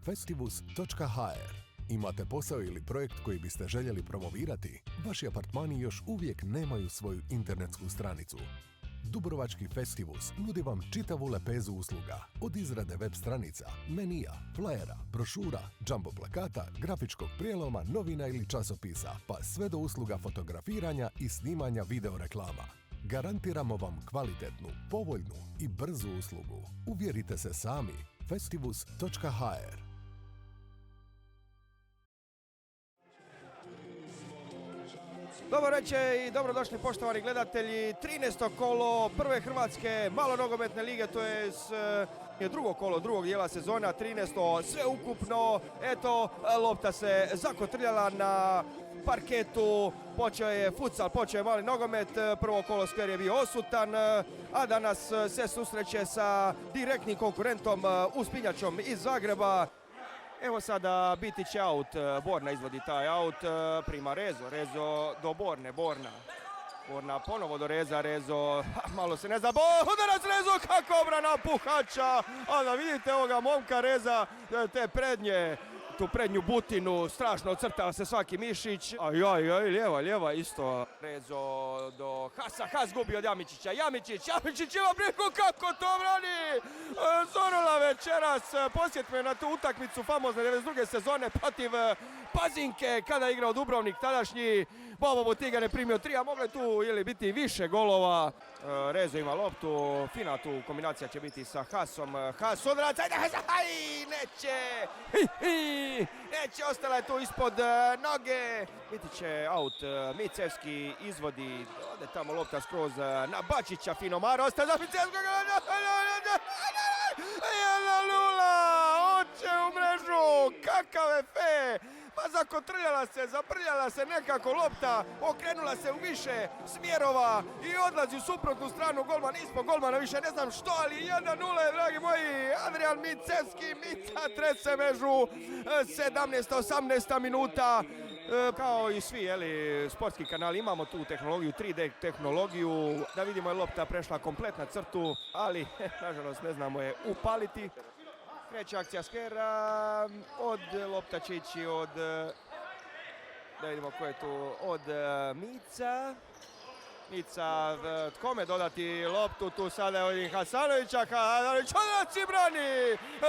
Festivus.hr. Imate posao ili projekt koji biste željeli promovirati? Vaši apartmani još uvijek nemaju svoju internetsku stranicu. Dubrovački Festivus nudi vam čitavu lepezu usluga, od izrade web stranica, menija, flajera, brošura, jumbo plakata, grafičkog prijeloma, novina ili časopisa, pa sve do usluga fotografiranja i snimanja videoreklama. Garantiramo vam kvalitetnu, povoljnu i brzu uslugu. Uvjerite se sami. Festivus.hr. Dobro večer i dobrodošli poštovani gledatelji. 13. kolo prve hrvatske malonogometne lige, to je drugo kolo drugog dijela sezona, 13. sve ukupno. Eto, lopta se zakotrljala na parketu, počeo je futsal, počeo je mali nogomet, prvo kolo Skver je bio odsutan, a danas se susreće sa direktnim konkurentom Uspinjačom iz Zagreba. Evo sada biti će aut, Borna izvodi taj aut, prima Rezo do Borna ponovo do Rezo, malo se ne zna, udarac Rezo, kako obrana Puhača, a da vidite ovoga momka Reza, te prednje, tu prednju butinu, strašno ocrtava se svaki mišić, lijeva isto, Rezo do Hasa, Has gubi od Jamičića, Jamičić ima preko, kako to brani, Zorola večeras, posjetme na tu utakmicu famozne 92. sezone protiv Pazinke, kada je igrao Dubrovnik tadašnji, Bobo Botiga ne primio 3, a mogle tu ili biti više golova. Rezo ima loptu, fina tu kombinacija će biti sa Hasom, Has odraca, neće, ostala je tu ispod noge, biti će aut, Micevski izvodi, ode tamo lopta skroz na Bačića, fino Maro, ostaje za Micevskog, 1:0, oče u mrežu, kakav je fe! Pa zabrljala se nekako lopta, okrenula se u više smjerova i odlazi u suprotnu stranu, golman ispod golmana, više ne znam što, ali 1:0, dragi moji, Adrian Micevski, Mica trese mežu, 17-18 minuta. Kao i svi sportski kanali imamo tu tehnologiju, 3D tehnologiju, da vidimo je lopta prešla kompletna crtu, ali nažalost ne znamo je upaliti. Kreće akcija Skvera, od lopta će ići od, da vidimo ko je tu, od Mica, kome dodati loptu, tu sada je Hasanovića, odraci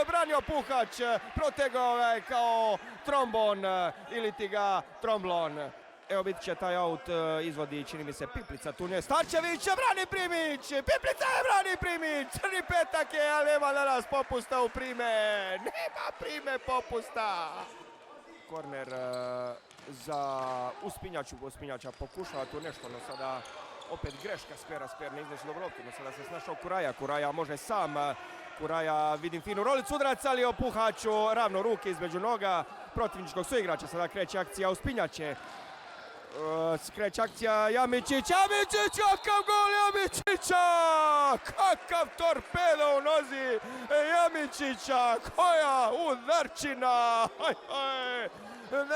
branio Puhač, protegao ga je kao trombon ili ti ga tromblon. Evo biti će taj aut, izvodi čini mi se Piplica, tu nje Starčević, brani Primić, Piplica je brani Primić, crni petak je, ali nema danas popusta u Prime, nema Prime popusta. Korner za Uspinjača pokušava tu nešto, no sada opet greška Skver ne izneši dobro loptu, no sada se snašao Kuraja može sam, Kuraja vidim finu rolicu udaraca, ali o Puhaču ravno ruke između noga protivničkog suigrača, sada kreće akcija Uspinjače. Kreće akcija Jamičić, kakav gol Jamičića, kakav torpedo u nozi Jamičića, koja udarčina,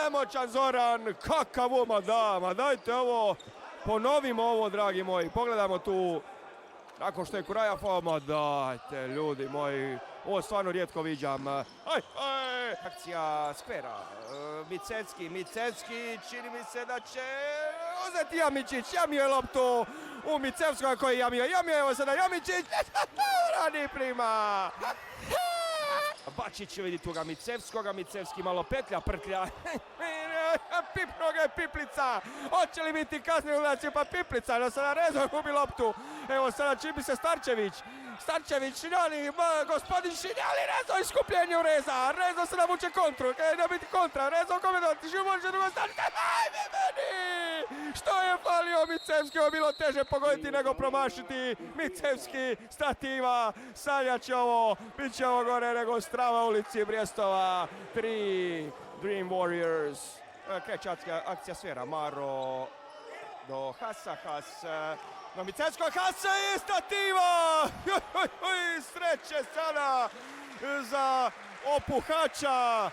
nemoćan Zoran, kakav ma dajte ovo, ponovimo ovo dragi moji, pogledamo tu, nakon što je Kuraja dajte ljudi moji, ovo stvarno rijetko viđam. Akcija Skvera, Micevski, čini mi se da će uzeti Jamičić, jamio je loptu u Micevskog koji je jamio, evo sada Jamičić, rani prima. Bačić vidi tu ga Micevski malo petlja, prtlja, pipno ga je Piplica, hoće li biti kasnije udaci pa Piplica, no sada Rezo gubi loptu, evo sada čini mi se Starčević, Šinjani, gospodin Šinjani, Rezo iskupljenju Rezo se navuče kontru, kada je biti kontra, Rezo kome doti, može drugo Starčević, ajme meni, što je falio Micevski, ovo je bilo teže pogoditi nego promašiti, Micevski, stativa, sanjat će ovo, bit će ovo gore nego strava ulici Brijestova, 3 Dream Warriors, kreće akcija Sfera, Maro do Has, no Micevskog Hasa je stativa, sreće sada za Opuhača,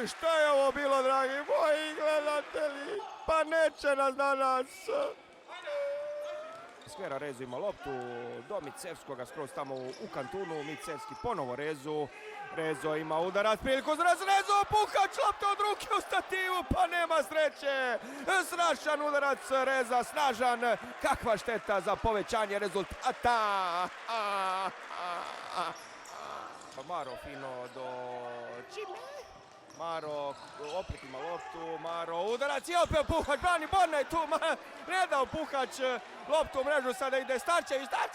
šta je ovo bilo dragi moji gledatelji, pa neće nas danas. Skvera Rezu ima loptu do Micevskoga, skroz tamo u kantunu. Micevski ponovo Rezu. Rezo ima udarac, priliku za Rezo, Puhač, lopta od ruke u stativu, pa nema sreće. Strašan udarac Reza, snažan. Kakva šteta za povećanje rezultata. Maro fino do Čime. Maro opet ima loptu, Maro udarac i opet Puhač, brani Borna je tu, ne dao Puhač loptu u mrežu, sada ide Starčević, Maro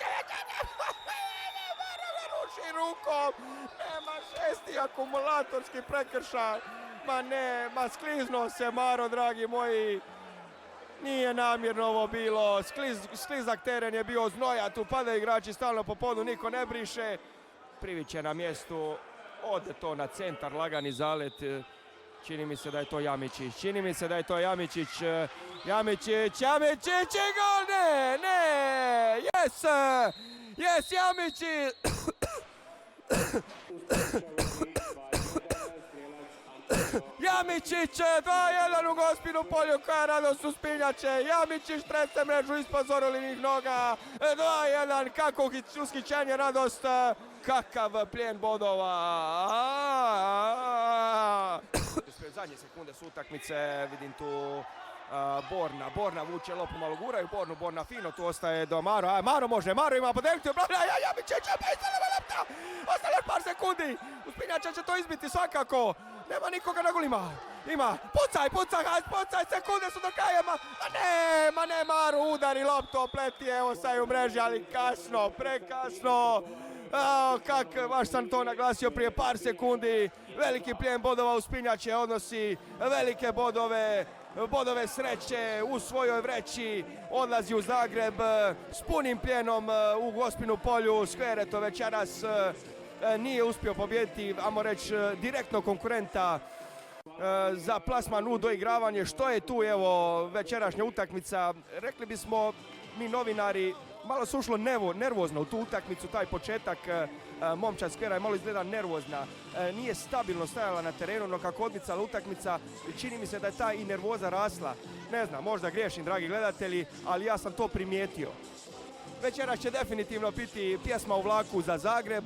ga ruši rukom, nema šesti akumulatorski prekršaj, skliznuo se Maro, dragi moji, nije namjerno ovo bilo, sklizak teren je bio znojat, tu padaju igrači stalno po podu, niko ne briše, Privić je na mjestu, ode to na centar, lagani zalet. Čini mi se da je to Jamičić. Jamičić i gol! Ne! Yes, Jamičić! Jamičić 2-1 u Gospinu polju, koja radost uspinjače. Jamičić trese mrežu ispod Zorolinih noga. 2-1, kako ushićenje, radost. Kakav plijen bodova. Ispred zadnje sekunde su utakmice, vidim tu Borna vuče lopu, malo guraju Borna fino, tu ostaje do Maro. Maro ima podeliti, Jamičić, lopta. Ostalo je par sekundi. Uspinjača će to izbiti svakako. Nema nikoga na golima. Ima, pucaj, sekunde su do kraja. Ne, Maro udari loptu, opleti, evo sad je u mreži, ali prekasno. Baš sam to naglasio prije par sekundi. Veliki plijen bodova Uspinjače odnosi velike bodove sreće u svojoj vreći, odlazi u Zagreb s punim plijenom u Gospinu polju. Skvere to večeras nije uspio pobijediti, ajmo reći, direktno konkurenta za plasman u doigravanje. Što je tu, evo, večerašnja utakmica, rekli bismo mi novinari, malo se ušlo nervozno u tu utakmicu, taj početak. Momčad Skvera je malo izgleda nervozna, nije stabilno stajala na terenu, no kako odmicala utakmica, čini mi se da je ta i nervoza rasla. Ne znam, možda griješim, dragi gledatelji, ali ja sam to primijetio. Večeras će definitivno biti pjesma u vlaku za Zagreb,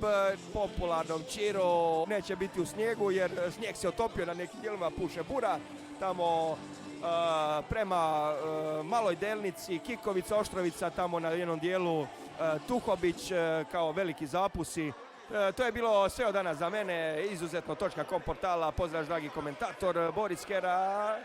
popularnom Čiro. Neće biti u snijegu jer snijeg se otopio, na nekim dijelovima puše bura. Tamo prema Maloj Delnici, Kikovica, Oštrovica, tamo na jednom dijelu Tuhobić kao veliki zapusi. To je bilo sve od danas za mene, izuzetno.com portala. Pozdrav, dragi komentator Boris Kera.